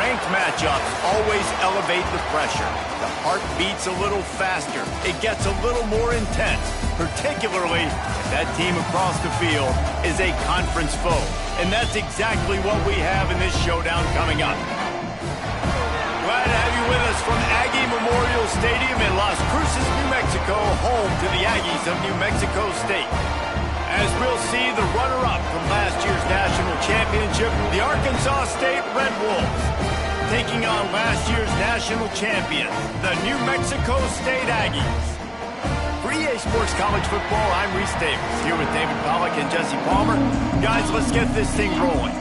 Ranked matchups always elevate the pressure. The heart beats a little faster. It gets a little more intense, particularly if that team across the field is a conference foe. And that's exactly what we have in this showdown coming up. Glad to have you with us from Aggie Memorial Stadium in Las Cruces, New Mexico, home to the Aggies of New Mexico State. As we'll see the runner-up from last year's national championship, the Arkansas State Red Wolves, taking on last year's national champions, the New Mexico State Aggies. For EA Sports College Football, I'm Reese Davis, here with David Pollack and Jesse Palmer. Guys, let's get this thing rolling.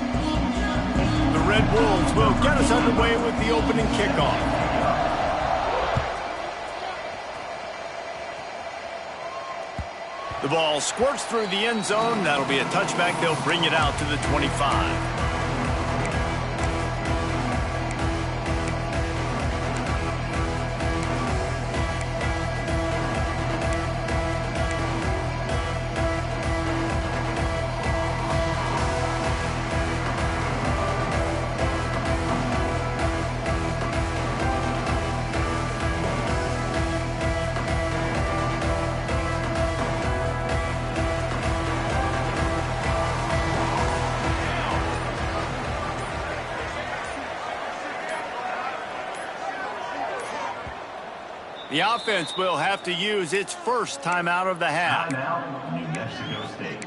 The Red Wolves will get us underway with the opening kickoff. The ball squirts through the end zone. That'll be a touchback. They'll bring it out to the 25. The offense will have to use its first timeout of the half. Timeout, New Mexico State.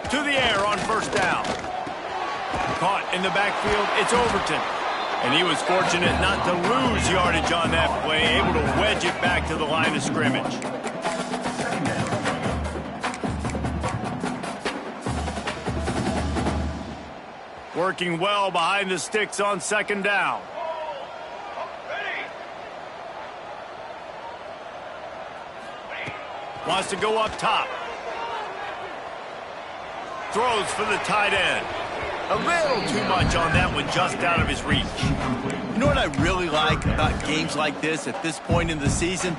To the air on first down. Caught in the backfield, it's Overton. And he was fortunate not to lose yardage on that play, able to wedge it back to the line of scrimmage. Working well behind the sticks on second down. Wants to go up top. Throws for the tight end. A little too much on that one, just out of his reach. You know what I really like about games like this at this point in the season?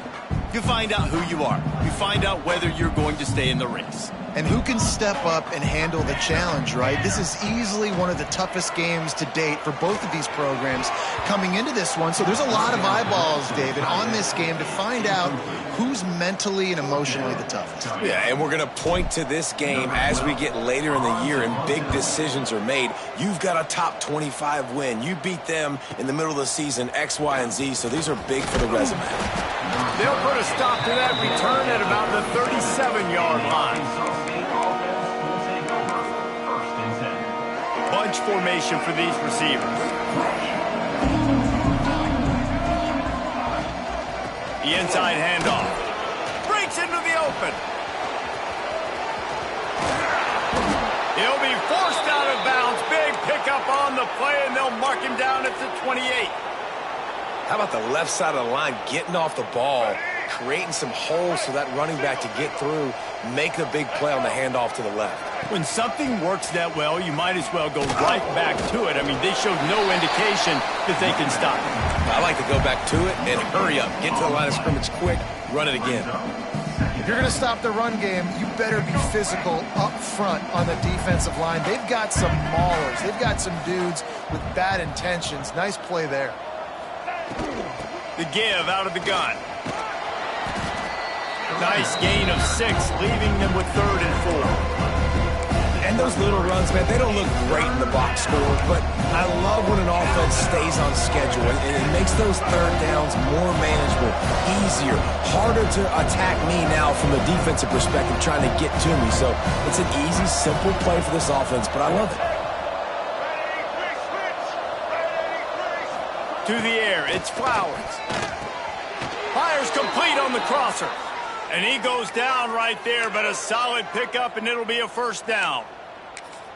You find out who you are. You find out whether you're going to stay in the race. And who can step up and handle the challenge, right? This is easily one of the toughest games to date for both of these programs coming into this one. So there's a lot of eyeballs, David, on this game to find out who's mentally and emotionally the toughest. Yeah, and we're going to point to this game as we get later in the year and big decisions are made. You've got a top 25 win. You beat them in the middle of the season, X, Y, and Z, so these are big for the resume. They'll put a stop to that return at about the 37-yard line. Bunch formation for these receivers. The inside handoff. Breaks into the open. He'll be forced out of bounds. Big pickup on the play, and they'll mark him down at the 28. How about the left side of the line getting off the ball, creating some holes for that running back to get through, make the big play on the handoff to the left. When something works that well, you might as well go right back to it. I mean, they showed no indication that they can stop it. I like to go back to it and hurry up. Get to the line of scrimmage quick, run it again. If you're going to stop the run game, you better be physical up front on the defensive line. They've got some maulers. They've got some dudes with bad intentions. Nice play there. The give out of the gun. Nice gain of 6, leaving them with 3rd and 4. And those little runs, man, they don't look great in the box score, but I love when an offense stays on schedule, and it makes those third downs more manageable, easier, harder to attack me now from a defensive perspective trying to get to me. So it's an easy, simple play for this offense, but I love it. To the air, it's Flowers. Fires complete on the crosser. And he goes down right there, but a solid pickup, and it'll be a first down.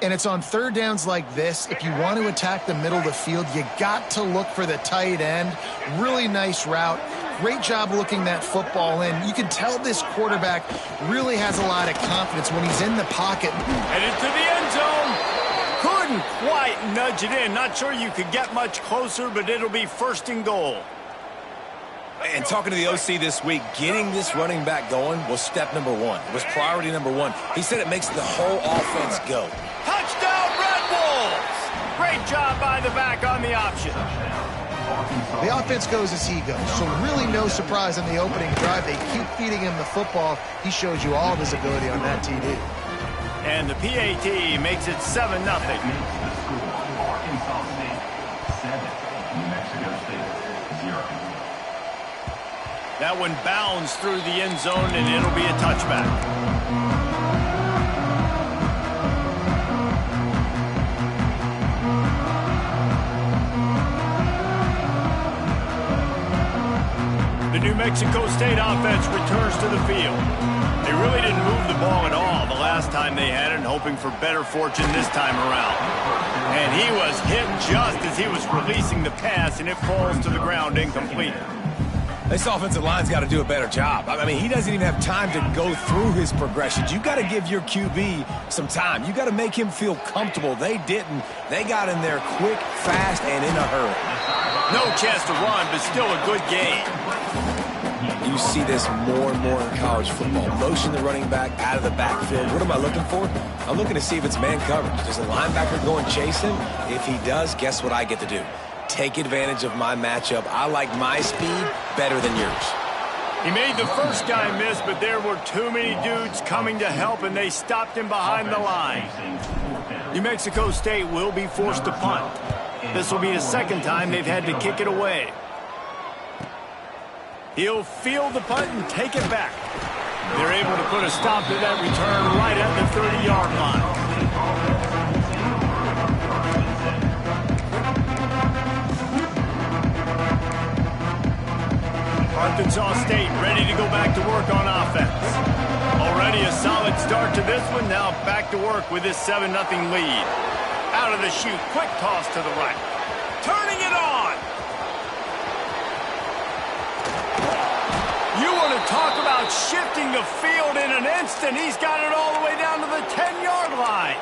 And it's on third downs like this. If you want to attack the middle of the field, you got to look for the tight end. Really nice route. Great job looking that football in. You can tell this quarterback really has a lot of confidence when he's in the pocket. Headed to the end zone. Couldn't quite nudge it in. Not sure you could get much closer, but it'll be 1st and goal. And talking to the OC this week, getting this running back going was step number one. It was priority number one. He said it makes the whole offense go. Touchdown, Red Wolves! Great job by the back on the option. The offense goes as he goes, so really no surprise on the opening drive. They keep feeding him the football. He shows you all of his ability on that TD. And the PAT makes it 7-0. Arkansas State 7, New Mexico State 0. That one bounds through the end zone, and it'll be a touchback. The New Mexico State offense returns to the field. They really didn't move the ball at all the last time they had it, hoping for better fortune this time around. And he was hit just as he was releasing the pass, and it falls to the ground incomplete. This offensive line's got to do a better job. I mean, he doesn't even have time to go through his progressions. You got to give your QB some time. You got to make him feel comfortable. They didn't. They got in there quick, fast, and in a hurry. No chance to run, but still a good game. You see this more and more in college football. Motion the running back out of the backfield. What am I looking for? I'm looking to see if it's man coverage. Does the linebacker go and chase him? If he does, guess what I get to do? Take advantage of my matchup. I like my speed better than yours. He made the first guy miss, but there were too many dudes coming to help, and they stopped him behind the line. New Mexico State will be forced to punt. This will be the second time they've had to kick it away. He'll field the punt and take it back. They're able to put a stop to that return right at the 30-yard line. Arkansas State ready to go back to work on offense. Already a solid start to this one. Now back to work with this 7-0 lead. Out of the chute, quick toss to the right. Turning it on. You want to talk about shifting the field in an instant. He's got it all the way down to the 10-yard line.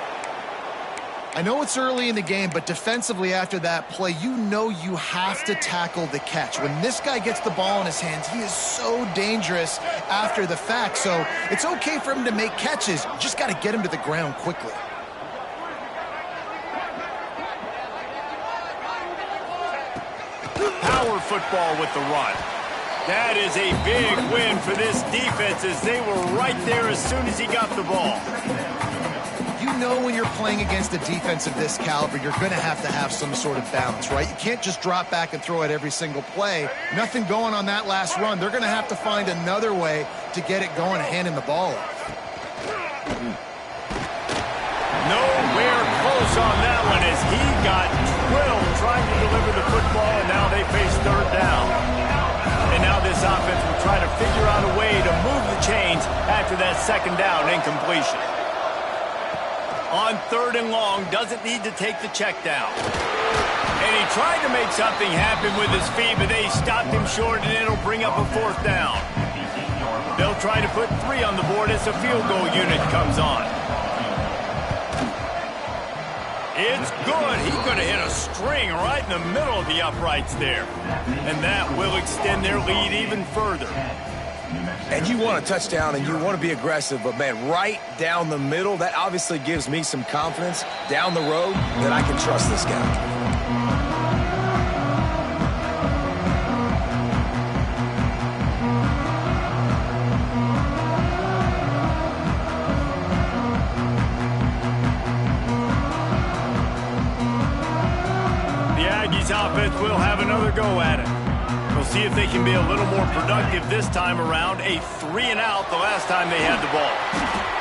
I know it's early in the game, but defensively after that play, you know you have to tackle the catch. When this guy gets the ball in his hands, he is so dangerous after the fact. So it's okay for him to make catches. You just got to get him to the ground quickly. Power football with the run. That is a big win for this defense as they were right there as soon as he got the ball. You know when you're playing against a defense of this caliber, you're going to have some sort of balance, right? You can't just drop back and throw it every single play. Nothing going on that last run. They're going to have to find another way to get it going and hand him the ball off. Nowhere close on that one as he got drilled trying to deliver the football, and now they face third down. And now this offense will try to figure out a way to move the chains after that second down incompletion. On third and long, doesn't need to take the check down. And he tried to make something happen with his feet, but they stopped him short, and it'll bring up a fourth down. They'll try to put 3 on the board as the field goal unit comes on. It's good. He could have hit a string right in the middle of the uprights there. And that will extend their lead even further. And you want a touchdown and you want to be aggressive, but man, right down the middle, that obviously gives me some confidence down the road that I can trust this guy. Offense will have another go at it. We'll see if they can be a little more productive this time around. A 3-and-out the last time they had the ball.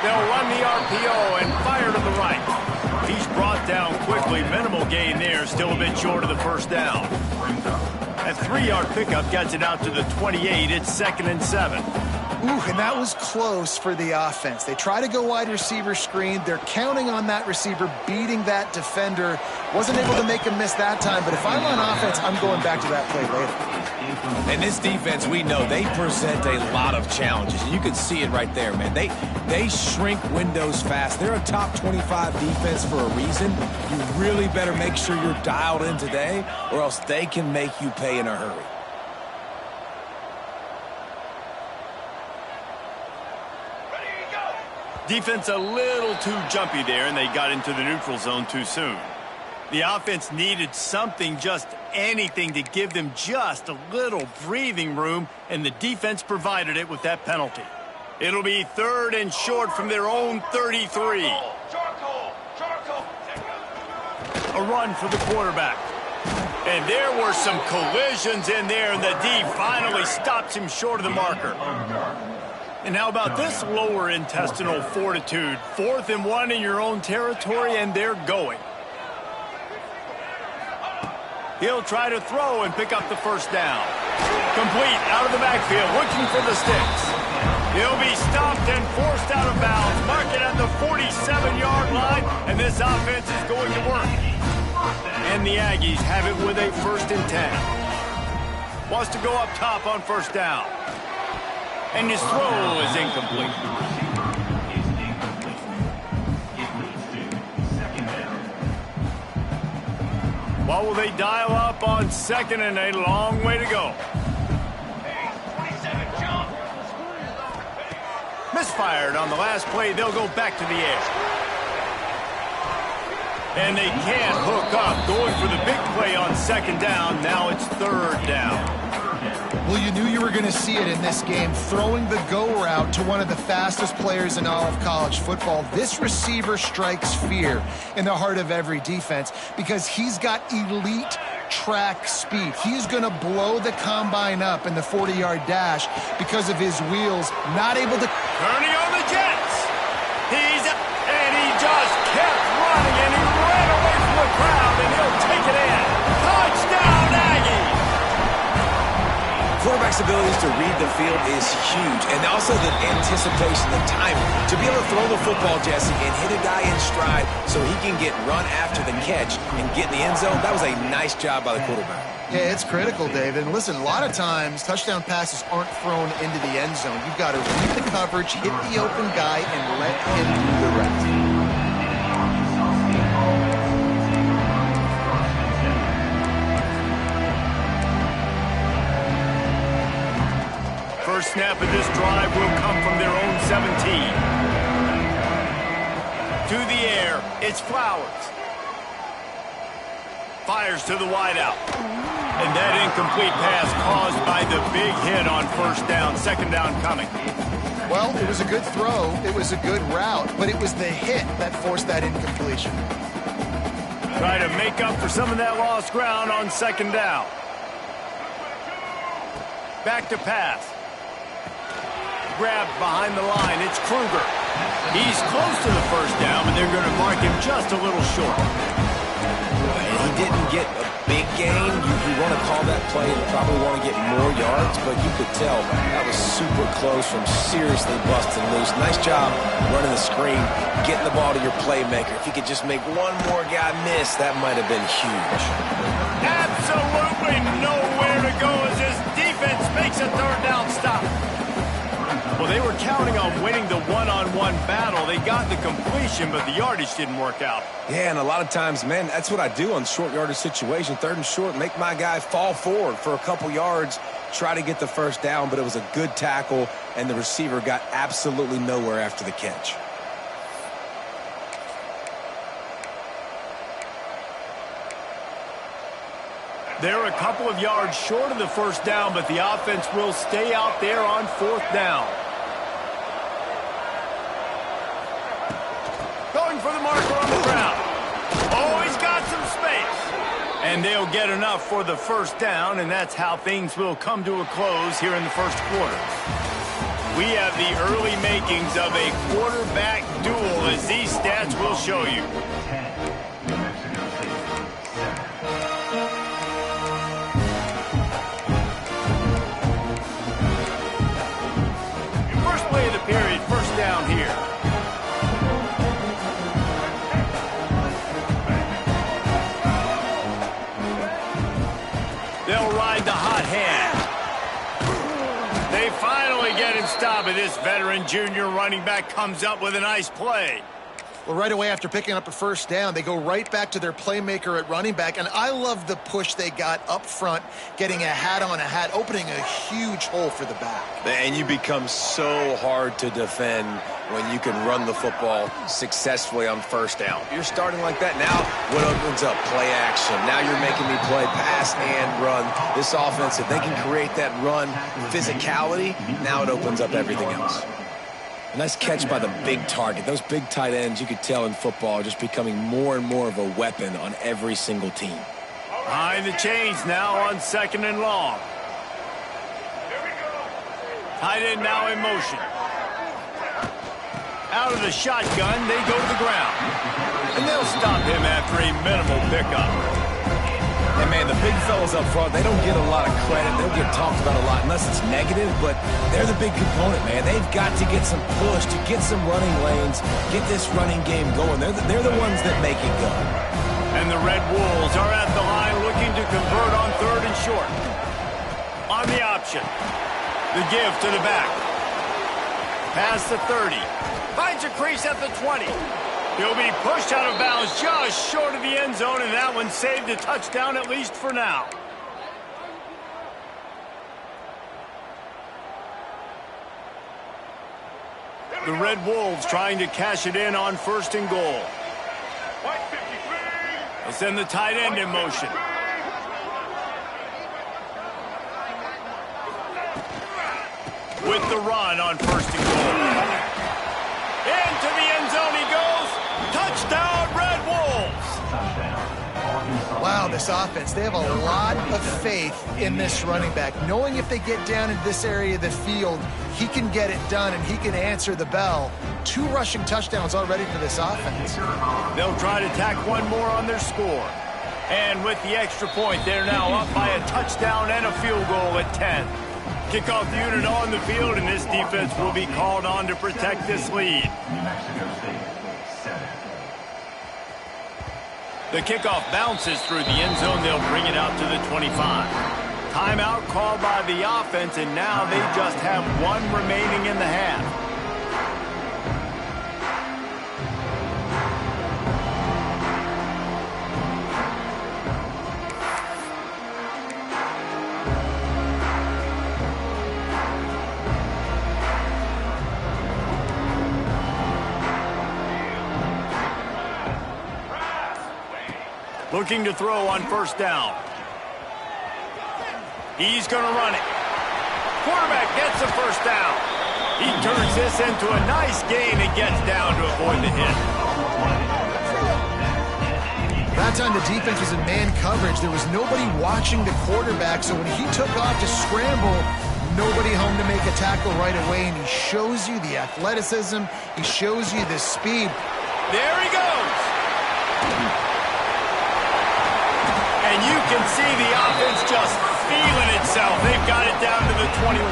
They'll run the RPO and fire to the right. He's brought down quickly. Minimal gain there. Still a bit short of the first down. That 3-yard pickup gets it out to the 28. It's 2nd and 7. Ooh, and that was close for the offense. They try to go wide receiver screen. They're counting on that receiver beating that defender. Wasn't able to make him miss that time, but if I'm on offense, I'm going back to that play later. And this defense, we know, they present a lot of challenges. You can see it right there, man. They shrink windows fast. They're a top 25 defense for a reason. You really better make sure you're dialed in today, or else they can make you pay in a hurry. Defense a little too jumpy there, and they got into the neutral zone too soon. The offense needed something, just anything, to give them just a little breathing room, and the defense provided it with that penalty. It'll be 3rd and short from their own 33. A run for the quarterback. And there were some collisions in there, and the D finally stops him short of the marker. And how about this lower intestinal fortitude? 4th and 1 in your own territory, and they're going. He'll try to throw and pick up the first down. Complete out of the backfield, looking for the sticks. He'll be stopped and forced out of bounds. Mark it at the 47-yard line, and this offense is going to work. And the Aggies have it with a 1st and 10. Wants to go up top on 1st down. And his throw is incomplete. What will they dial up on 2nd and a long way to go? Misfired on the last play. They'll go back to the air. And they can't hook up. Going for the big play on 2nd down. Now it's 3rd down. Well, you knew you were going to see it in this game, throwing the go route to one of the fastest players in all of college football. This receiver strikes fear in the heart of every defense because he's got elite track speed. He's going to blow the combine up in the 40-yard dash because of his wheels, not able to... Turning on the Jets. And he just kept running, and he ran away from the crowd, and he'll take it in. Touchdown, Aggies! Quarterback's abilities to read the field is huge, and also the anticipation, the timing. To be able to throw the football, Jesse, and hit a guy in stride so he can get run after the catch and get in the end zone, that was a nice job by the quarterback. Yeah, it's critical, Dave. And listen, a lot of times touchdown passes aren't thrown into the end zone. You've got to read the coverage, hit the open guy, and let him do the rest. First snap of this drive will come from their own 17. To the air, it's Flowers. Fires to the wideout. And that incomplete pass caused by the big hit on 1st down. 2nd down coming. Well, it was a good throw. It was a good route, but it was the hit that forced that incompletion. Try to make up for some of that lost ground on 2nd down. Back to pass. Grabbed behind the line. It's Kruger. He's close to the 1st down, but they're going to mark him just a little short. And he didn't get a big gain. You want to call that play and probably want to get more yards, but you could tell that was super close from seriously busting loose. Nice job running the screen, getting the ball to your playmaker. If he could just make one more guy miss, that might have been huge. Absolutely nowhere to go as his defense makes a 3rd down stop. Well, they were counting on winning the one-on-one battle. They got the completion, but the yardage didn't work out. Yeah, and a lot of times, man, that's what I do on short yardage situation. 3rd and short, make my guy fall forward for a couple yards, try to get the 1st down, but it was a good tackle, and the receiver got absolutely nowhere after the catch. They're a couple of yards short of the 1st down, but the offense will stay out there on 4th down. Going for the marker on the ground. Oh, he's got some space. And they'll get enough for the 1st down, and that's how things will come to a close here in the 1st quarter. We have the early makings of a quarterback duel, as these stats will show you. 10, New Mexico State, 7. First play of the period, 1st down here. They'll ride the hot hand. They finally get him stopped, and this veteran junior running back comes up with a nice play. Well, right away after picking up a 1st down, they go right back to their playmaker at running back, and I love the push they got up front, getting a hat on a hat, opening a huge hole for the back. And you become so hard to defend when you can run the football successfully on first down. You're starting like that. Now what opens up? Play action. Now you're making me play pass and run. This offense, if they can create that run physicality, now it opens up everything else. A nice catch by the big target. Those big tight ends, you could tell in football, are just becoming more and more of a weapon on every single team. Behind the chains now on 2nd and long. Tight end now in motion. Out of the shotgun, they go to the ground. And they'll stop him after a minimal pickup. And, man, the big fellas up front, they don't get a lot of credit. They don't get talked about a lot unless it's negative, but they're the big component, man. They've got to get some push, to get some running lanes, get this running game going. They're the ones that make it go. And the Red Wolves are at the line looking to convert on 3rd and short. On the option. The give to the back. Past the 30. Finds a crease at the 20. He'll be pushed out of bounds just short of the end zone, and that one saved a touchdown at least for now. The Red Wolves trying to cash it in on 1st and goal. They send the tight end in motion. With the run on 1st and goal. Into the end zone he goes. Touchdown, Red Wolves. Wow, this offense, they have a lot of faith in this running back, knowing if they get down into this area of the field, he can get it done and he can answer the bell. 2 rushing touchdowns already for this offense. They'll try to tack one more on their score. And with the extra point, they're now up by a touchdown and a field goal at 10. Kickoff unit on the field, and this defense will be called on to protect this lead. New Mexico State, 7. The kickoff bounces through the end zone. They'll bring it out to the 25. Timeout called by the offense, and now they just have 1 remaining in the half. Looking to throw on 1st down. He's going to run it. Quarterback gets the 1st down. He turns this into a nice gain and gets down to avoid the hit. That time the defense was in man coverage. There was nobody watching the quarterback, so when he took off to scramble, nobody home to make a tackle right away, and he shows you the athleticism. He shows you the speed. There he goes. And you can see the offense just feeling itself. They've got it down to the 21.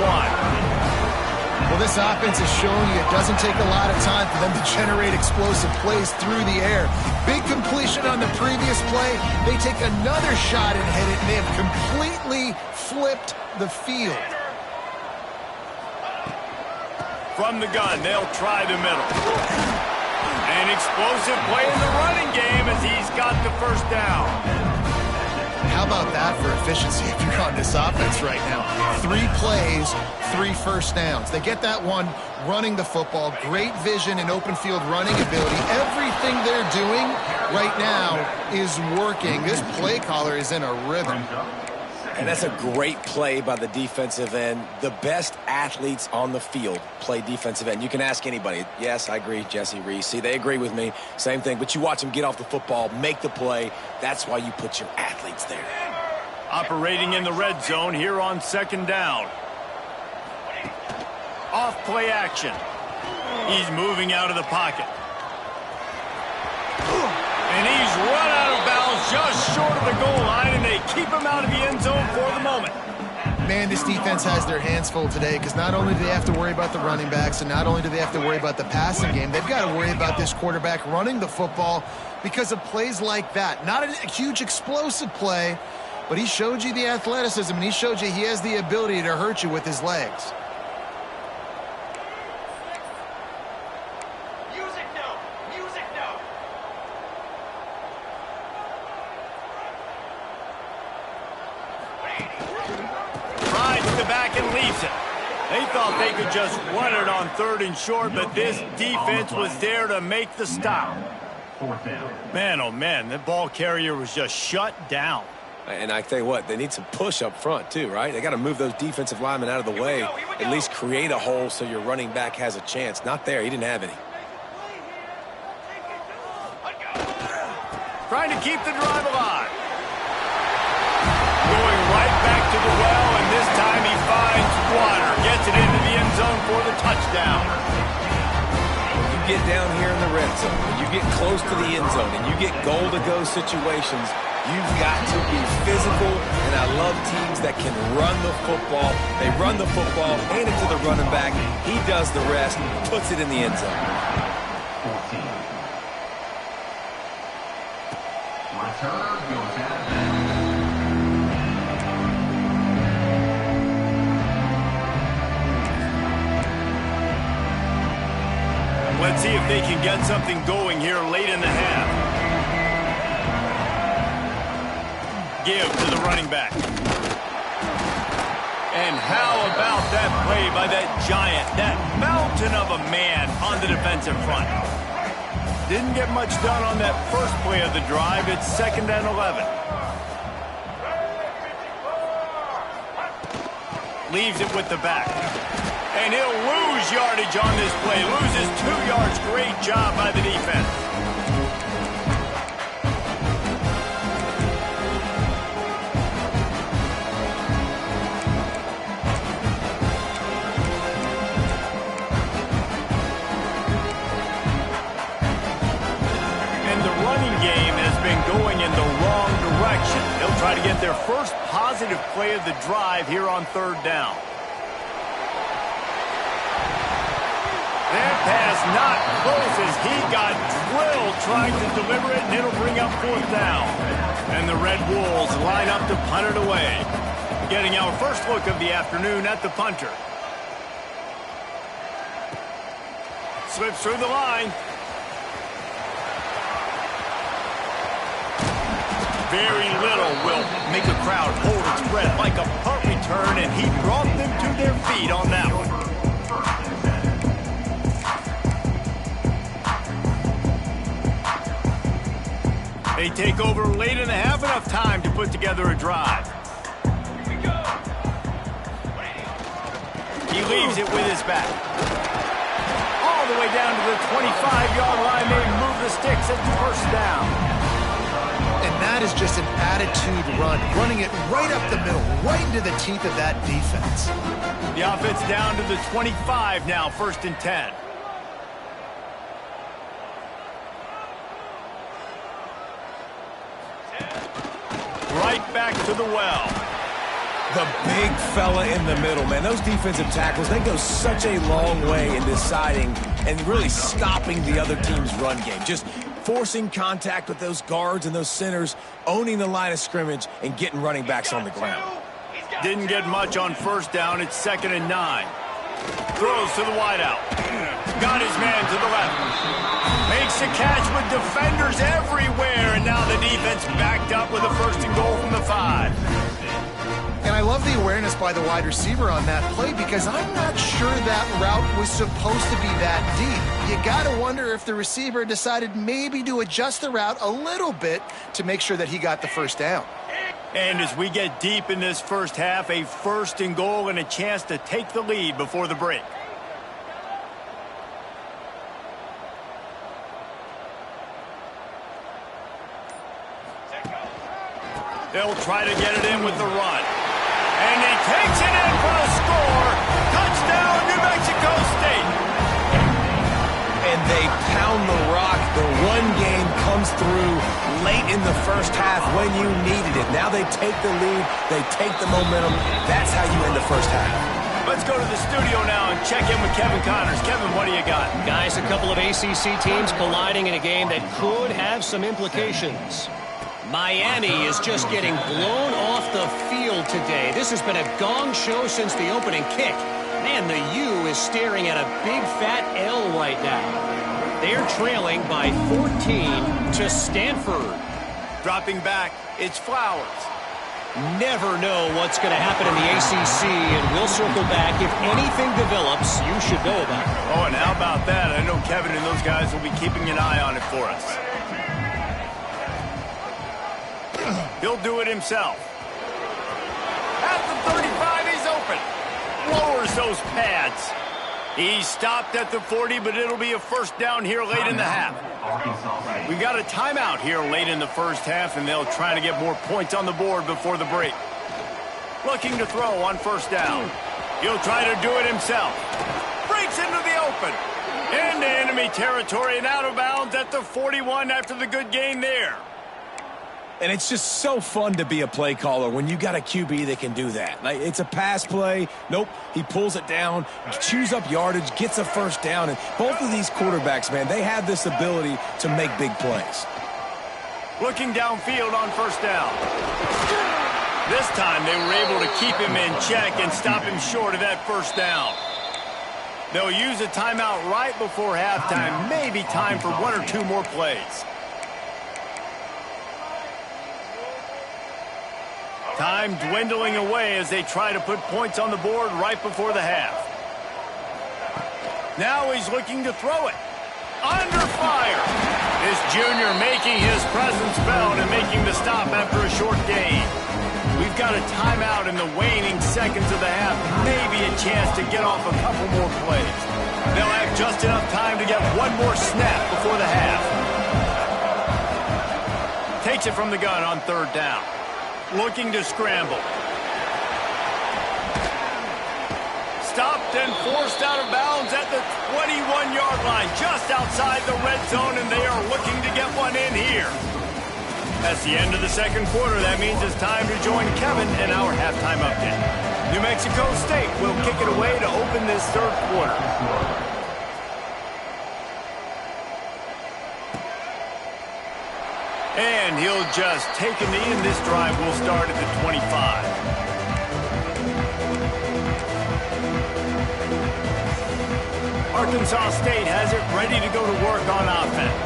Well, this offense is showing you it doesn't take a lot of time for them to generate explosive plays through the air. Big completion on the previous play. They take another shot and hit it, and they have completely flipped the field. From the gun, they'll try the middle. An explosive play in the running game as he's got the 1st down. How about that for efficiency if you're on this offense right now? 3 plays, 3 1st downs. They get that one running the football. Great vision and open field running ability. Everything they're doing right now is working. This play caller is in a rhythm. And that's a great play by the defensive end. The best athletes on the field play defensive end. You can ask anybody. Yes, I agree, Jesse Reese. See, they agree with me. Same thing. But you watch them get off the football, make the play. That's why you put your athletes there. Operating in the red zone here on 2nd down. Off play action. He's moving out of the pocket. And he's run out of bounds just short of the goal line, and they keep him out of the end zone for the moment. Man, this defense has their hands full today because not only do they have to worry about the running backs and not only do they have to worry about the passing game, they've got to worry about this quarterback running the football because of plays like that. Not a huge explosive play, but he showed you the athleticism, and he showed you he has the ability to hurt you with his legs. Rides the back and leaves it. They thought they could just run it on 3rd and short, but this defense was there to make the stop. Man, oh man, that ball carrier was just shut down. And I tell you what, they need some push up front too, right? They got to move those defensive linemen out of the way, at least create a hole so your running back has a chance. Not there, he didn't have any. Trying to keep the drive alive. Going right back to the well, and this time he finds water. Gets it into the end zone for the touchdown. When you get down here in the red zone, when you get close to the end zone, and you get goal-to-go situations, you've got to be physical, and I love teams that can run the football. They run the football, hand it to the running back. He does the rest, puts it in the end zone. 14. Return goes out. Let's see if they can get something going here late in the half. Give to the running back. And how about that play by that giant, that mountain of a man on the defensive front? Didn't get much done on that first play of the drive. It's 2nd and 11. Leaves it with the back. And he'll lose yardage on this play. Loses 2 yards. Great job by the defense. And the running game has been going in the wrong direction. They'll try to get their first positive play of the drive here on 3rd down. That pass not close as he got drilled trying to deliver it, and it'll bring up 4th down. And the Red Wolves line up to punt it away. Getting our first look of the afternoon at the punter. Slips through the line. Very little will make a crowd hold its breath like a punt return, and he brought them to their feet on that one. They take over late in the half, enough time to put together a drive. Here we go. He leaves it with his back. All the way down to the 25-yard line. They move the sticks at 1st down. And that is just an attitude run, running it right up the middle, right into the teeth of that defense. The offense down to the 25 now, 1st and 10. Right back to the well. The big fella in the middle, man. Those defensive tackles, they go such a long way in deciding and really stopping the other team's run game. Just forcing contact with those guards and those centers, owning the line of scrimmage, and getting running backs on the ground. Didn't get much on 1st down. It's 2nd and 9. Throws to the wideout. Got his man to the left. Makes a catch with defenders everywhere, and now the defense backed up with a 1st and goal from the 5. And I love the awareness by the wide receiver on that play because I'm not sure that route was supposed to be that deep. You got to wonder if the receiver decided maybe to adjust the route a little bit to make sure that he got the 1st down. And as we get deep in this first half, a 1st and goal and a chance to take the lead before the break. They'll try to get it in with the run. And he takes it in for a score. Touchdown, New Mexico State. And they pound the rock. The run game comes through late in the first half when you needed it. Now they take the lead. They take the momentum. That's how you end the first half. Let's go to the studio now and check in with Kevin Connors. Kevin, what do you got? Guys, a couple of ACC teams colliding in a game that could have some implications. Miami is just getting blown off the field today. This has been a gong show since the opening kick. Man, the U is staring at a big fat L right now. They're trailing by 14 to Stanford. Dropping back, it's Flowers. Never know what's going to happen in the ACC, and we'll circle back. If anything develops, you should know about it. Oh, and how about that? I know Kevin and those guys will be keeping an eye on it for us. He'll do it himself. At the 35, he's open. Lowers those pads. He stopped at the 40, but it'll be a first down here late in the half. We got a timeout here late in the first half, and they'll try to get more points on the board before the break. Looking to throw on first down. He'll try to do it himself. Breaks into the open. Into enemy territory and out of bounds at the 41 after the good gain there. And it's just so fun to be a play caller when you got a QB that can do that. Like, it's a pass play. Nope, he pulls it down, chews up yardage, gets a first down. And both of these quarterbacks, man, they have this ability to make big plays. Looking downfield on first down. This time they were able to keep him in check and stop him short of that first down. They'll use a timeout right before halftime. Maybe time for one or two more plays. Time dwindling away as they try to put points on the board right before the half. Now he's looking to throw it. Under fire. This junior making his presence felt and making the stop after a short gain. We've got a timeout in the waning seconds of the half. Maybe a chance to get off a couple more plays. They'll have just enough time to get one more snap before the half. Takes it from the gun on third down. Looking to scramble. Stopped and forced out of bounds at the 21-yard line, just outside the red zone, and they are looking to get one in here. That's the end of the second quarter. That means it's time to join Kevin in our halftime update. New Mexico State will kick it away to open this third quarter. And he'll just take a knee, and this drive will start at the 25. Arkansas State has it ready to go to work on offense.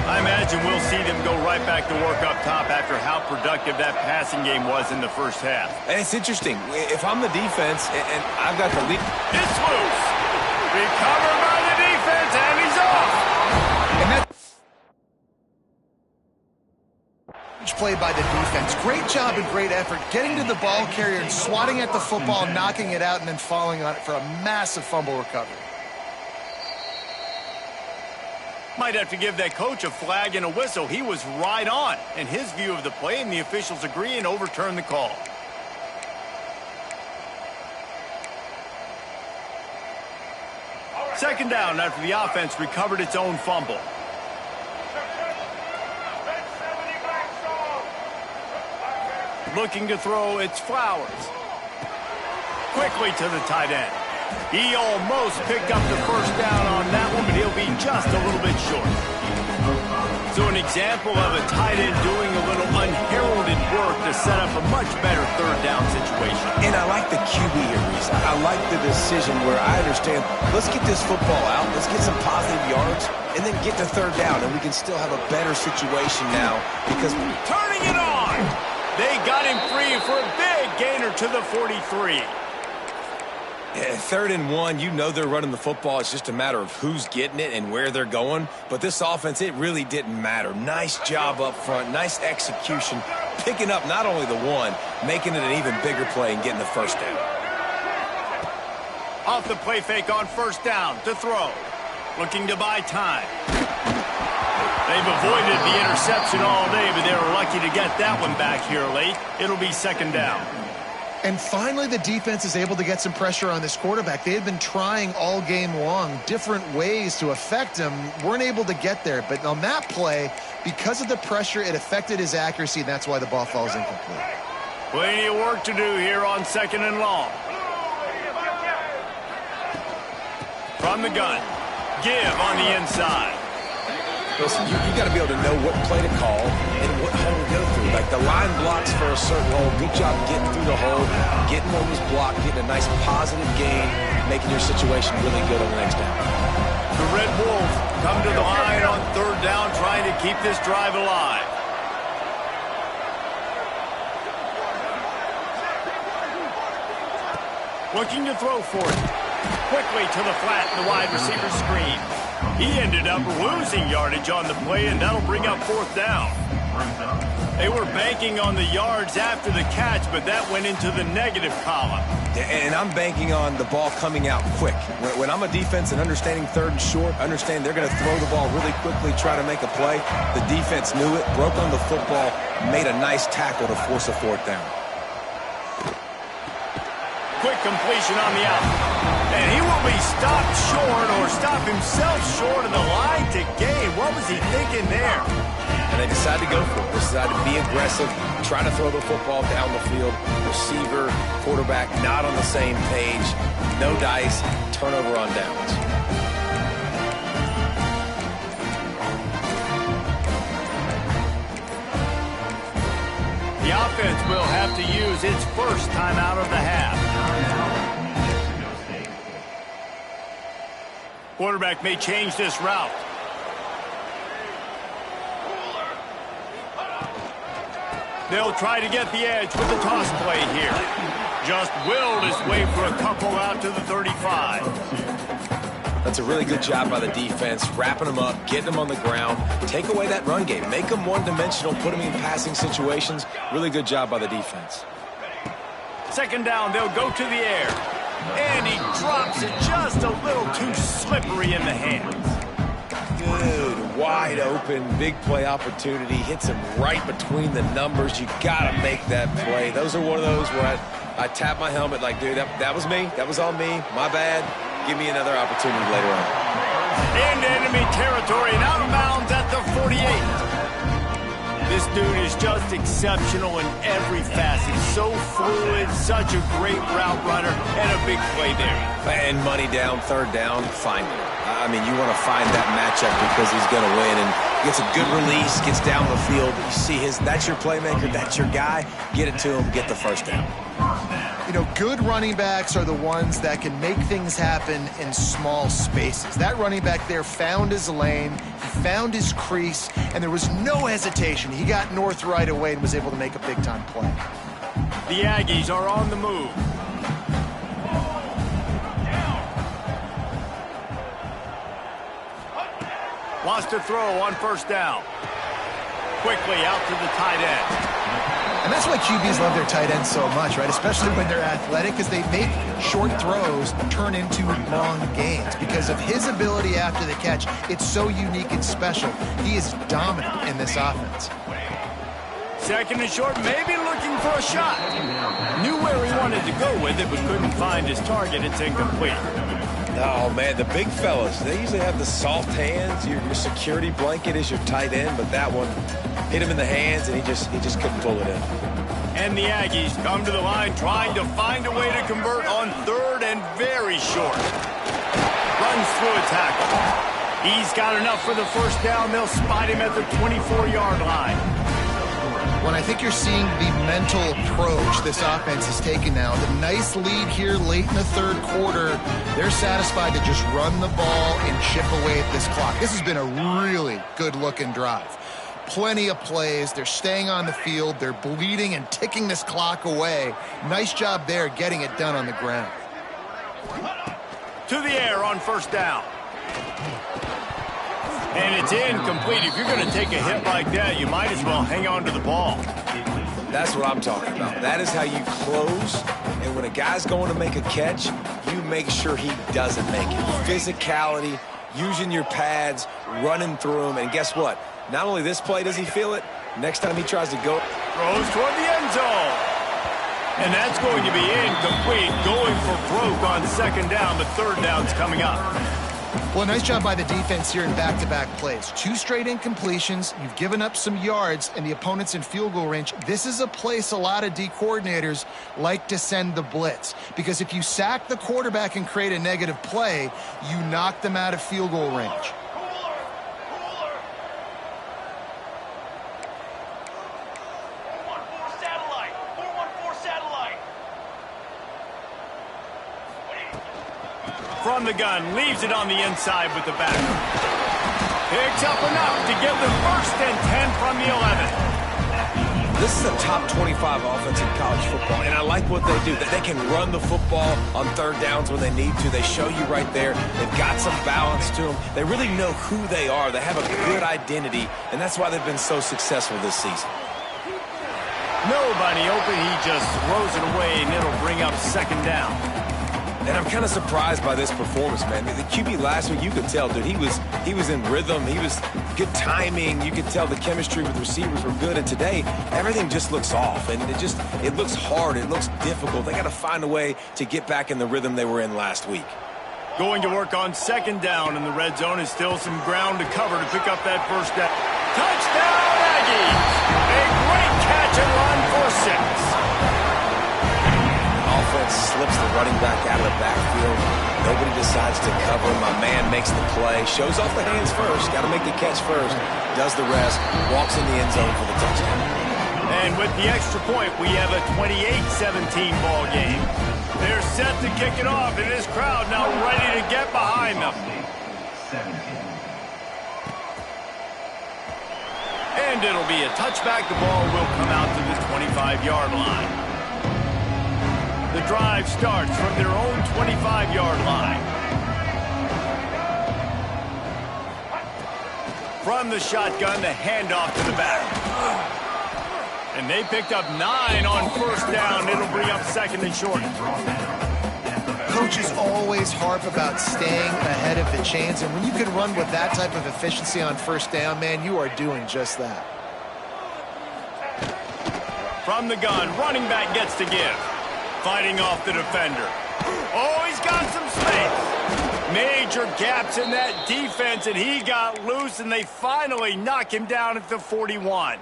I imagine we'll see them go right back to work up top after how productive that passing game was in the first half. And it's interesting. If I'm the defense and I've got the lead. It's loose. Recovered by the defense, and he's off. And that's play by the defense. Great job and great effort getting to the ball carrier and swatting at the football, knocking it out, and then falling on it for a massive fumble recovery. Might have to give that coach a flag and a whistle. He was right on in his view of the play, and the officials agree and overturn the call. Second down after the offense recovered its own fumble. Looking to throw, it's Flowers. Quickly to the tight end. He almost picked up the first down on that one, but he'll be just a little bit short. So an example of a tight end doing a little unheralded work to set up a much better third down situation. And I like the QB here, Reese. I like the decision where I understand, let's get this football out, let's get some positive yards, and then get to third down, and we can still have a better situation now because turning it on! They got him free for a big gainer to the 43. Yeah, 3rd and 1, you know they're running the football. It's just a matter of who's getting it and where they're going. But this offense, it really didn't matter. Nice job up front, nice execution, picking up not only the one, making it an even bigger play and getting the first down. Off the play fake on first down to throw. Looking to buy time. They've avoided the interception all day, but they were lucky to get that one back here late. It'll be second down. And finally, the defense is able to get some pressure on this quarterback. They had been trying all game long different ways to affect him. Weren't able to get there. But on that play, because of the pressure, it affected his accuracy, and that's why the ball falls incomplete. Plenty of work to do here on second and long. From the gun. Give on the inside. Listen, you got to be able to know what play to call and what hole to go through. Like the line blocks for a certain hole. Good job getting through the hole, getting what was blocked, getting a nice positive gain, making your situation really good on the next down. The Red Wolves come to the line on third down, trying to keep this drive alive. Looking to throw for it. Quickly to the flat in the wide receiver screen. He ended up losing yardage on the play, and that'll bring up 4th down. They were banking on the yards after the catch, but that went into the negative column. And I'm banking on the ball coming out quick. When I'm a defense and understanding 3rd and short, understand they're going to throw the ball really quickly, try to make a play. The defense knew it, broke on the football, made a nice tackle to force a 4th down. Quick completion on the out. And he will be stopped short or stop himself short of the line to gain. What was he thinking there? And they decided to go for it. They decided to be aggressive, try to throw the football down the field. Receiver, quarterback, not on the same page. No dice, turnover on downs. The offense will have to use its first timeout of the half. Quarterback may change this route. They'll try to get the edge with the toss play here. Just willed his way for a couple out to the 35. That's a really good job by the defense, wrapping them up, getting them on the ground. Take away that run game. Make them one-dimensional, put them in passing situations. Really good job by the defense. 2nd down, they'll go to the air. And he drops it just a little too slippery in the hands. Good, wide open, big play opportunity. Hits him right between the numbers. You got to make that play. Those are one of those where I tap my helmet like, dude, that was me. That was on me. My bad. Give me another opportunity later on. Into enemy territory and out of bounds at the 48. This dude is just exceptional in every facet. So fluid, such a great route runner, and a big play there. And money down, 3rd down, find it. I mean, you want to find that matchup because he's going to win, and gets a good release, gets down the field. You see that's your playmaker, that's your guy. Get it to him, get the 1st down. You know, good running backs are the ones that can make things happen in small spaces. That running back there found his lane, he found his crease, and there was no hesitation. He got north right away and was able to make a big-time play. The Aggies are on the move. Wants to throw on 1st down. Quickly out to the tight end. And that's why QBs love their tight ends so much, right? Especially when they're athletic, because they make short throws turn into long gains. Because of his ability after the catch, it's so unique and special. He is dominant in this offense. 2nd and short, maybe looking for a shot. Knew where he wanted to go with it, but couldn't find his target. It's incomplete. Oh, man, the big fellas, they usually have the soft hands. Your security blanket is your tight end, but that one hit him in the hands, and he just couldn't pull it in. And the Aggies come to the line trying to find a way to convert on 3rd and very short. Runs through a tackle. He's got enough for the 1st down. They'll spot him at the 24-yard line. When I think you're seeing the mental approach this offense is taking now, the nice lead here late in the 3rd quarter, they're satisfied to just run the ball and chip away at this clock. This has been a really good-looking drive. Plenty of plays. They're staying on the field. They're bleeding and ticking this clock away. Nice job there getting it done on the ground. To the air on 1st down. And it's incomplete. If you're going to take a hit like that, you might as well hang on to the ball. That's what I'm talking about. That is how you close. And when a guy's going to make a catch, you make sure he doesn't make it. Physicality, using your pads, running through them. And guess what? Not only this play does he feel it, next time he tries to go. Throws toward the end zone. And that's going to be incomplete. Going for broke on 2nd down, but 3rd down's coming up. Well, nice job by the defense here in back-to-back plays. 2 straight incompletions. You've given up some yards, and the opponent's in field goal range. This is a place a lot of D coordinators like to send the blitz. Because if you sack the quarterback and create a negative play, you knock them out of field goal range. From the gun, leaves it on the inside with the back. Picks up enough to give them 1st and 10 from the 11. This is a top 25 offense in college football, and I like what they do. They can run the football on third downs when they need to. They show you right there. They've got some balance to them. They really know who they are. They have a good identity, and that's why they've been so successful this season. Nobody open. He just throws it away, and it'll bring up second down. And I'm kind of surprised by this performance, man. The QB last week, you could tell, dude, he was in rhythm. He was good timing. You could tell the chemistry with receivers were good. And today, everything just looks off. And it looks hard. It looks difficult. They got to find a way to get back in the rhythm they were in last week. Going to work on second down in the red zone is still some ground to cover to pick up that first down. Touchdown, Aggies! A great catch and run for 6. Offense slips the running back out of the backfield. Nobody decides to cover. My man makes the play. Shows off the hands first. Got to make the catch first. Does the rest. Walks in the end zone for the touchdown. And with the extra point, we have a 28-17 ball game. They're set to kick it off, and this crowd now ready to get behind them. And it'll be a touchback. The ball will come out to the 25-yard line. The drive starts from their own 25-yard line. From the shotgun, the handoff to the back. And they picked up 9 on first down. It'll bring up second and short. Coaches always harp about staying ahead of the chains, and when you can run with that type of efficiency on first down, man, you are doing just that. From the gun, running back gets to give. Fighting off the defender. Oh, he's got some space. Major gaps in that defense, and he got loose, and they finally knock him down at the 41.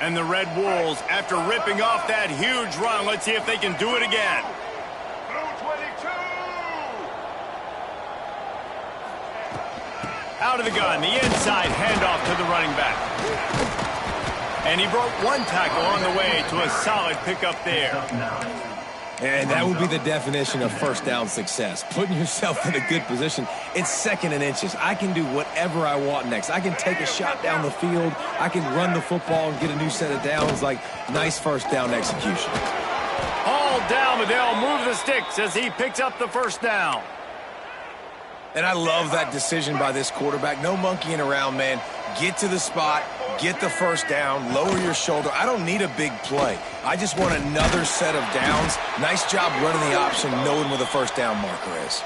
And the Red Wolves, after ripping off that huge run, let's see if they can do it again. Out of the gun, the inside handoff to the running back. And he broke one tackle on the way to a solid pickup there. And that would be the definition of first down success. Putting yourself in a good position. It's second and inches. I can do whatever I want next. I can take a shot down the field. I can run the football and get a new set of downs. Like, nice first down execution. Hauled down, but they'll move the sticks as he picks up the first down. And I love that decision by this quarterback. No monkeying around, man. Get to the spot, get the first down, lower your shoulder. I don't need a big play. I just want another set of downs. Nice job running the option, knowing where the first down marker is.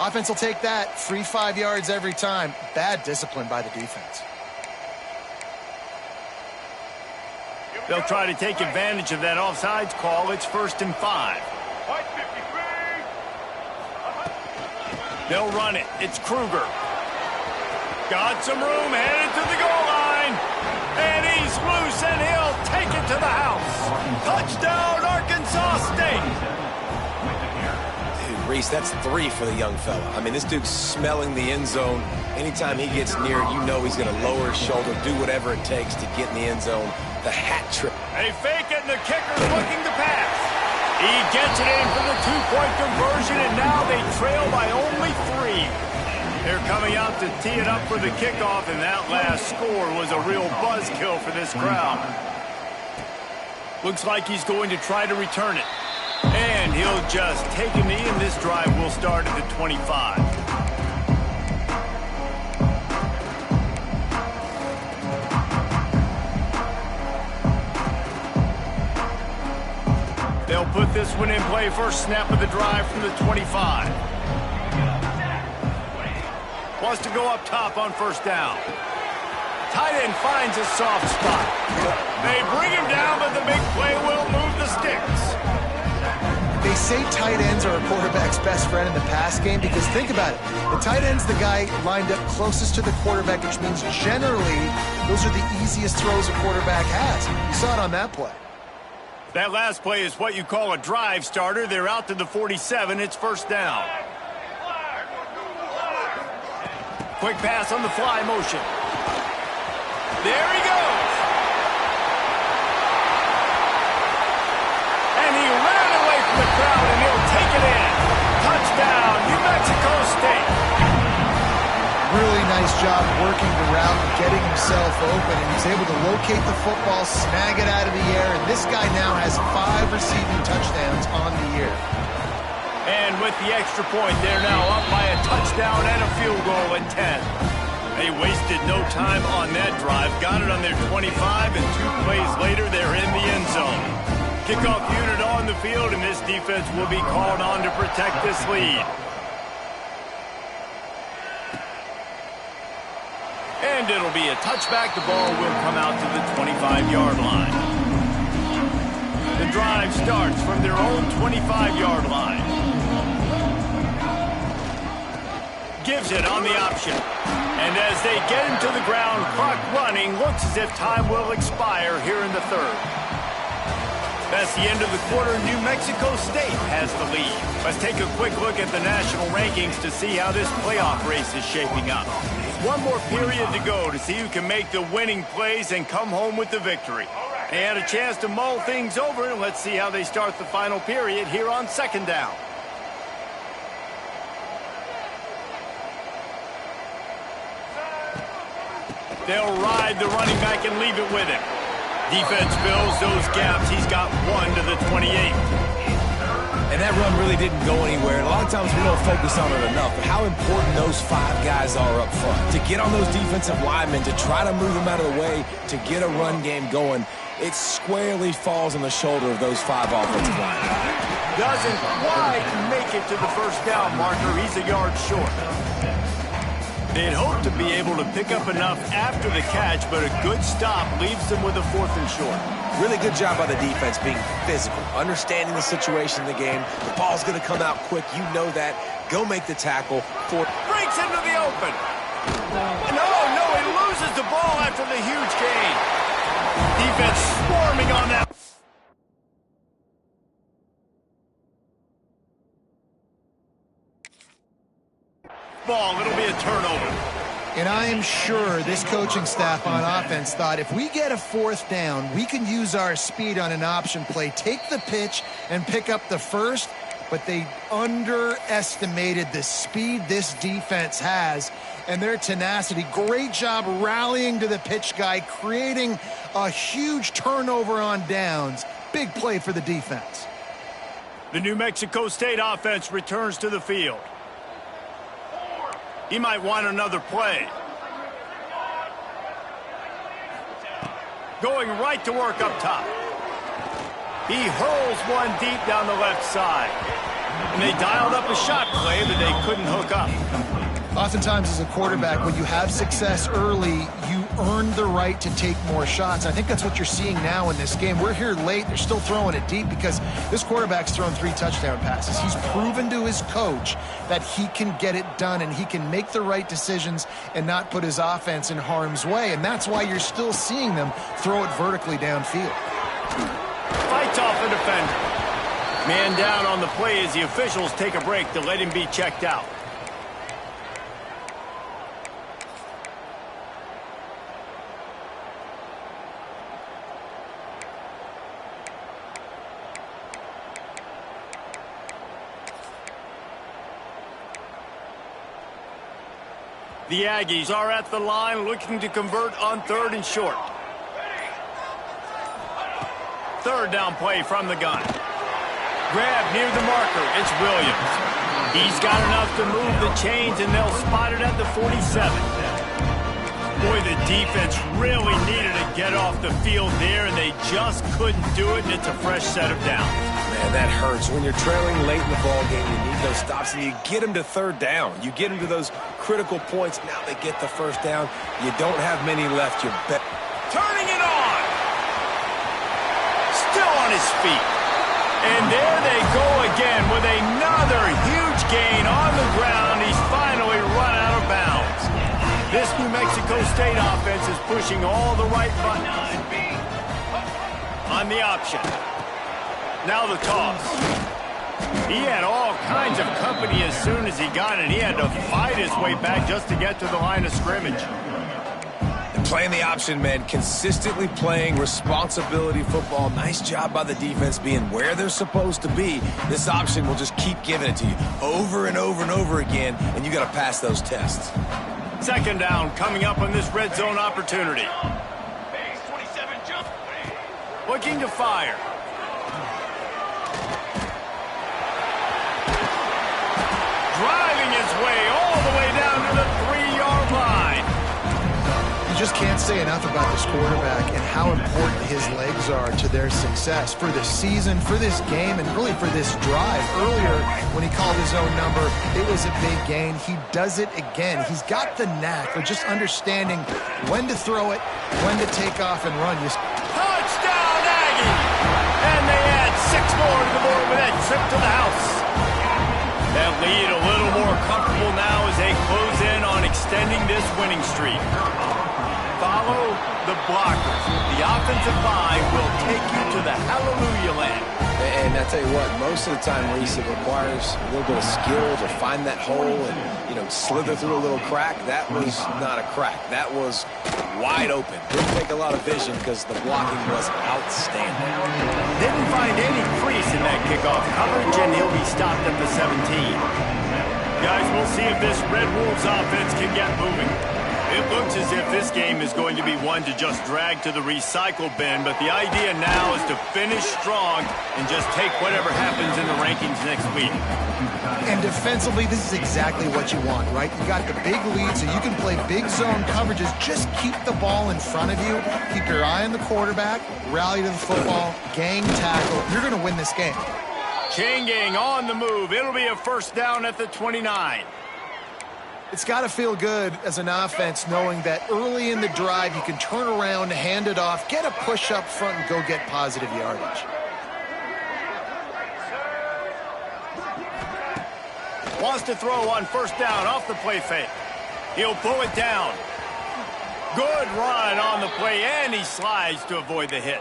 Offense will take that. Free 5 yards every time. Bad discipline by the defense. They'll try to take advantage of that offsides call. It's 1st and 5. They'll run it. It's Kruger. Got some room, headed to the goal line. And he's loose, and he'll take it to the house. Touchdown, Arkansas State. Dude, Reese, that's 3 for the young fella. I mean, this dude's smelling the end zone. Anytime he gets near it, you know he's going to lower his shoulder, do whatever it takes to get in the end zone. The hat trick. They fake it, and the kicker's looking to pass. He gets it in for the 2-point conversion, and now they trail by only 3. They're coming out to tee it up for the kickoff, and that last score was a real buzzkill for this crowd. Looks like he's going to try to return it. And he'll just take a knee, and this drive will start at the 25. They'll put this one in play. First snap of the drive from the 25. Wants to go up top on first down. Tight end finds a soft spot. They bring him down, but the big play will move the sticks. They say tight ends are a quarterback's best friend in the pass game because think about it. The tight end's the guy lined up closest to the quarterback, which means generally those are the easiest throws a quarterback has. You saw it on that play. That last play is what you call a drive starter. They're out to the 47. It's first down. Quick pass on the fly motion. There he goes. And he ran away from the crowd, and he'll take it in. Touchdown, New Mexico State. Really nice job working the route and getting himself open, and he's able to locate the football, snag it out of the air, and this guy now has 5 receiving touchdowns on the year. And with the extra point, they're now up by a touchdown and a field goal at 10. They wasted no time on that drive, got it on their 25, and 2 plays later, they're in the end zone. Kickoff unit on the field, and this defense will be called on to protect this lead. And it'll be a touchback. The ball will come out to the 25-yard line. The drive starts from their own 25-yard line. Gives it on the option. And as they get him to the ground, clock running, looks as if time will expire here in the third. That's the end of the quarter. New Mexico State has the lead. Let's take a quick look at the national rankings to see how this playoff race is shaping up. One more period to go to see who can make the winning plays and come home with the victory. They had a chance to mull things over, and let's see how they start the final period here on second down. They'll ride the running back and leave it with him. Defense fills those gaps. He's got 1 to the 28. And that run really didn't go anywhere. And a lot of times we don't focus on it enough, but how important those 5 guys are up front. To get on those defensive linemen, to try to move them out of the way, to get a run game going, it squarely falls on the shoulder of those 5 offensive linemen. Doesn't quite make it to the first down marker. He's a yard short. They'd hope to be able to pick up enough after the catch, but a good stop leaves them with a 4th and short. Really good job by the defense being physical, understanding the situation in the game. The ball's going to come out quick. You know that. Go make the tackle. Breaks into the open. No, he loses the ball after the huge gain. Defense swarming on that. Ball, it'll be a turnover. And I am sure this coaching staff on offense thought if we get a 4th down, we can use our speed on an option play, take the pitch, and pick up the first, but they underestimated the speed this defense has and their tenacity. Great job rallying to the pitch guy, creating a huge turnover on downs. Big play for the defense. The New Mexico State offense returns to the field. He might want another play. Going right to work up top. He hurls one deep down the left side. And they dialed up a shot play, but they couldn't hook up. Oftentimes as a quarterback, when you have success early, you earn the right to take more shots. I think that's what you're seeing now in this game. We're here late. They're still throwing it deep because this quarterback's thrown 3 touchdown passes. He's proven to his coach that he can get it done and he can make the right decisions and not put his offense in harm's way. And that's why you're still seeing them throw it vertically downfield. Fights off the defender. Man down on the play as the officials take a break to let him be checked out. The Aggies are at the line looking to convert on 3rd and short. 3rd down play from the gun. Grab near the marker. It's Williams. He's got enough to move the chains, and they'll spot it at the 47. Boy, the defense really needed to get off the field there, and they just couldn't do it, and it's a fresh set of downs. Man, that hurts. When you're trailing late in the ball game, you need those stops, and you get them to 3rd down. You get them to those critical points. Now they get the 1st down. You don't have many left. You bet. Turning it on. Still on his feet. And there they go again with another huge gain on the ground. He's finally run out of bounds. This New Mexico State offense is pushing all the right buttons. On the option. Now the toss. He had all kinds of company as soon as he got it. He had to fight his way back just to get to the line of scrimmage. Playing the option, man. Consistently playing responsibility football. Nice job by the defense being where they're supposed to be. This option will just keep giving it to you over and over and over again, and you got to pass those tests. Second down coming up on this red zone opportunity. Looking to fire. Driving his way all the way down to the 3-yard line. You just can't say enough about this quarterback and how important his legs are to their success for the season, for this game, and really for this drive. Earlier, when he called his own number, it was a big gain. He does it again. He's got the knack of just understanding when to throw it, when to take off and run. Touchdown, Aggie! And they add 6 more to the board with that trip to the house. That lead a little more comfortable now as they close in on extending this winning streak. Follow the blockers. The offensive line will take you to the hallelujah land. And I tell you what, most of the time, Reese, it requires a little bit of skill to find that hole and, slither through a little crack. That was not a crack. That was wide open. Didn't take a lot of vision because the blocking was outstanding. Didn't find any crease in that kickoff coverage, and he'll be stopped at the 17. Guys, we'll see if this Red Wolves offense can get moving. It looks as if this game is going to be one to just drag to the recycle bin, but the idea now is to finish strong and just take whatever happens in the rankings next week. And defensively, this is exactly what you want, right? You got the big lead, so you can play big zone coverages. Just keep the ball in front of you. Keep your eye on the quarterback. Rally to the football. Gang tackle. You're going to win this game. Chain gang on the move. It'll be a first down at the 29. It's got to feel good as an offense knowing that early in the drive you can turn around, hand it off, get a push up front, and go get positive yardage. Wants to throw on first down off the play fake. He'll pull it down. Good run on the play, and he slides to avoid the hit.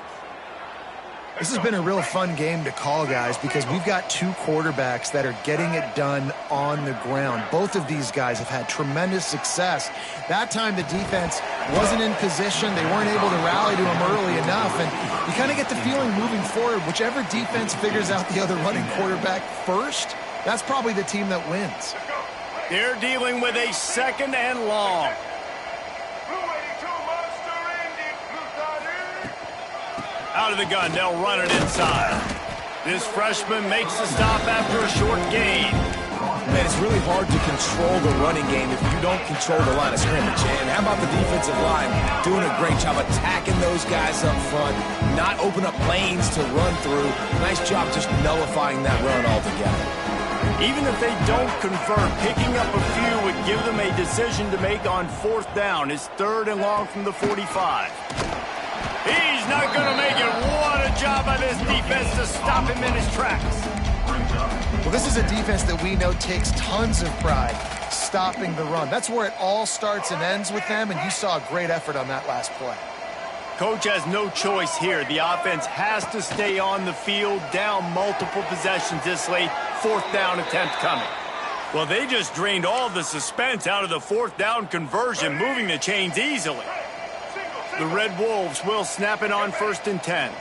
This has been a real fun game to call, guys, because we've got 2 quarterbacks that are getting it done on the ground. Both of these guys have had tremendous success. That time the defense wasn't in position. They weren't able to rally to him early enough, and you kind of get the feeling moving forward, whichever defense figures out the other running quarterback first, that's probably the team that wins. They're dealing with a second and long. Out of the gun, they'll run it inside. This freshman makes the stop after a short gain. Man, it's really hard to control the running game if you don't control the line of scrimmage. And how about the defensive line doing a great job attacking those guys up front, not open up lanes to run through. Nice job just nullifying that run altogether. Even if they don't convert, picking up a few would give them a decision to make on fourth down. It's 3rd and long from the 45. He's not going to make it. What a job by this defense to stop him in his tracks. Well, this is a defense that we know takes tons of pride stopping the run. That's where it all starts and ends with them, and you saw a great effort on that last play. Coach has no choice here. The offense has to stay on the field, down multiple possessions this late. 4th down attempt coming. Well, they just drained all the suspense out of the 4th down conversion, moving the chains easily. The Red Wolves will snap it on 1st and 10.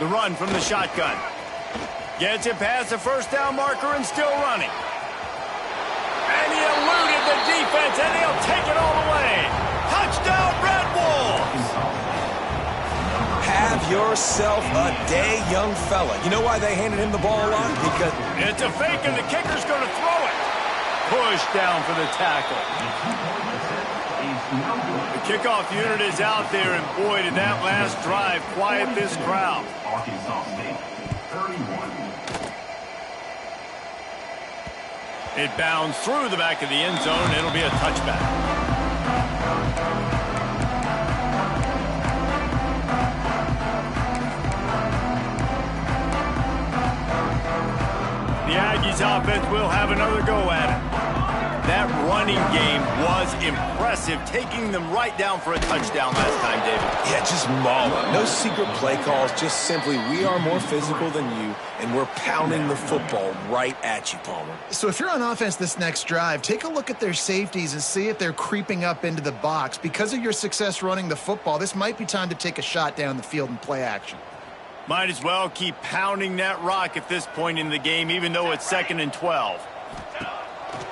The run from the shotgun. Gets it past the first down marker and still running. And he eluded the defense, and he'll take it all the way. Touchdown, Red Wolves! Have yourself a day, young fella. You know why they handed him the ball a lot? Because it's a fake, and the kicker's going to throw it. Push down for the tackle. The kickoff unit is out there, and boy, did that last drive quiet this crowd. Arkansas State, 31. It bounds through the back of the end zone. It'll be a touchback. The Aggies offense will have another go at it. That running game was impressive, taking them right down for a touchdown last time, David. yeah, just mauling. No secret play calls, just simply we are more physical than you, and we're pounding the football right at you, Palmer. So if you're on offense this next drive, take a look at their safeties and see if they're creeping up into the box. Because of your success running the football, this might be time to take a shot down the field and play action. Might as well keep pounding that rock at this point in the game, even though it's 2nd and 12.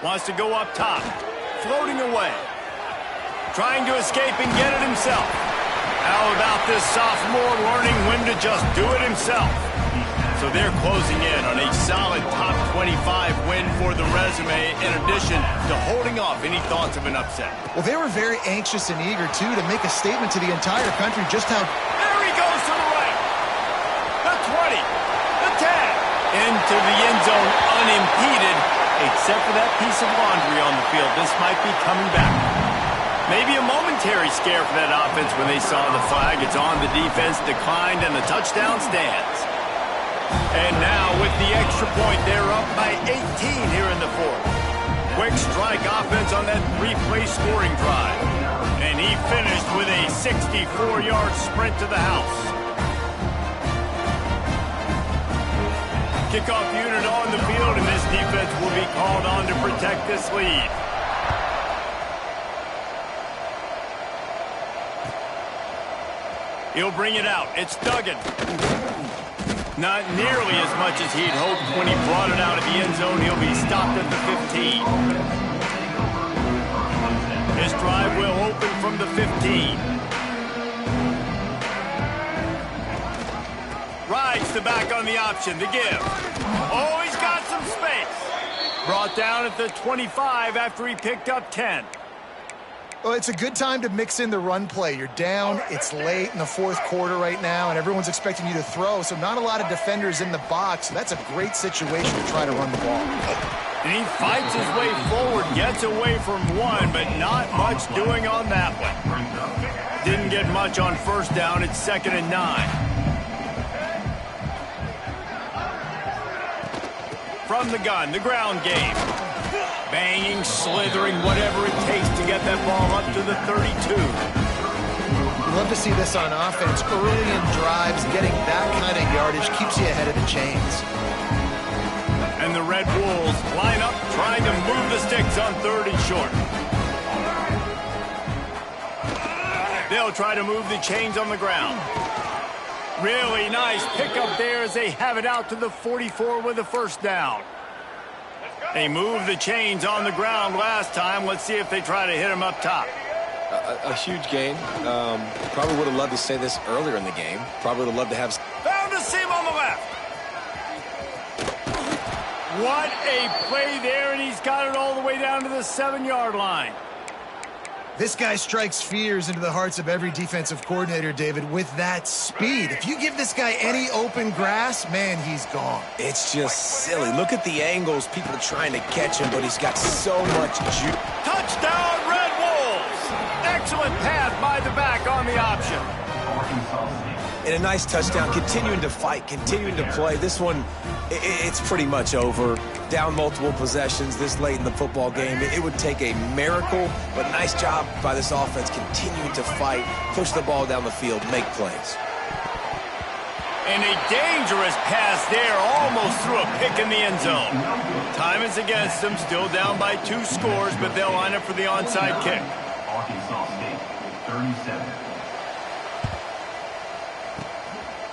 Wants to go up top. floating away. Trying to escape and get it himself. How about this sophomore learning when to just do it himself? So they're closing in on a solid top 25 win for the resume, in addition to holding off any thoughts of an upset. Well, they were very anxious and eager, too, to make a statement to the entire country just how... There he goes to the right. The 20. The 10. Into the end zone unimpeded, except for that piece of laundry on the field. This might be coming back. Maybe a momentary scare for that offense when they saw the flag. It's on, the defense declined, and the touchdown stands. And now with the extra point, they're up by 18 here in the fourth. Quick strike offense on that three-play scoring drive. And he finished with a 64-yard sprint to the house. Kickoff unit on the field, and this defense will be called on to protect this lead. He'll bring it out. It's Duggan. Not nearly as much as he'd hoped when he brought it out of the end zone. He'll be stopped at the 15. His drive will open from the 15. Rides the back on the option, the give. Oh, he's got some space. Brought down at the 25 after he picked up 10. Well, it's a good time to mix in the run play. You're down, it's late in the fourth quarter right now, and everyone's expecting you to throw, so not a lot of defenders in the box. So that's a great situation to try to run the ball. And he fights his way forward, gets away from one, but not much doing on that one. Didn't get much on first down. It's 2nd and 9. From the gun, the ground game. Banging, slithering, whatever it takes to get that ball up to the 32. We love to see this on offense. Early in drives, getting that kind of yardage keeps you ahead of the chains. And the Red Wolves line up, trying to move the sticks on 3rd and short. They'll try to move the chains on the ground. Really nice pickup there as they have it out to the 44 with a first down. They moved the chains on the ground last time. Let's see if they try to hit him up top. A huge gain. Probably would have loved to say this earlier in the game. Probably would have loved to have... Found a seam on the left. What a play there, and he's got it all the way down to the 7-yard line. This guy strikes fears into the hearts of every defensive coordinator, David, with that speed. If you give this guy any open grass, man, he's gone. It's just silly. Look at the angles, people trying to catch him, but he's got so much juice. Touchdown, Red Wolves! Excellent pass by the back on the option. And a nice touchdown, continuing to fight, continuing to play. This one, it's pretty much over. Down multiple possessions this late in the football game. It would take a miracle, but nice job by this offense continuing to fight, push the ball down the field, make plays. And a dangerous pass there, almost threw a pick in the end zone. Time is against them, still down by 2 scores, but they'll line up for the onside kick. Arkansas State, 37.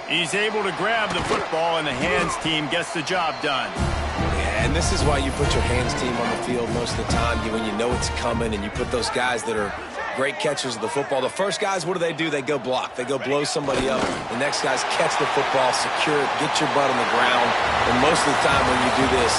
He's able to grab the football, and the hands team gets the job done. Yeah, and this is why you put your hands team on the field most of the time, when you know it's coming, and you put those guys that are great catchers of the football. The first guys, what do? They go block. They go blow somebody up. The next guys catch the football, secure it, get your butt on the ground. And most of the time when you do this,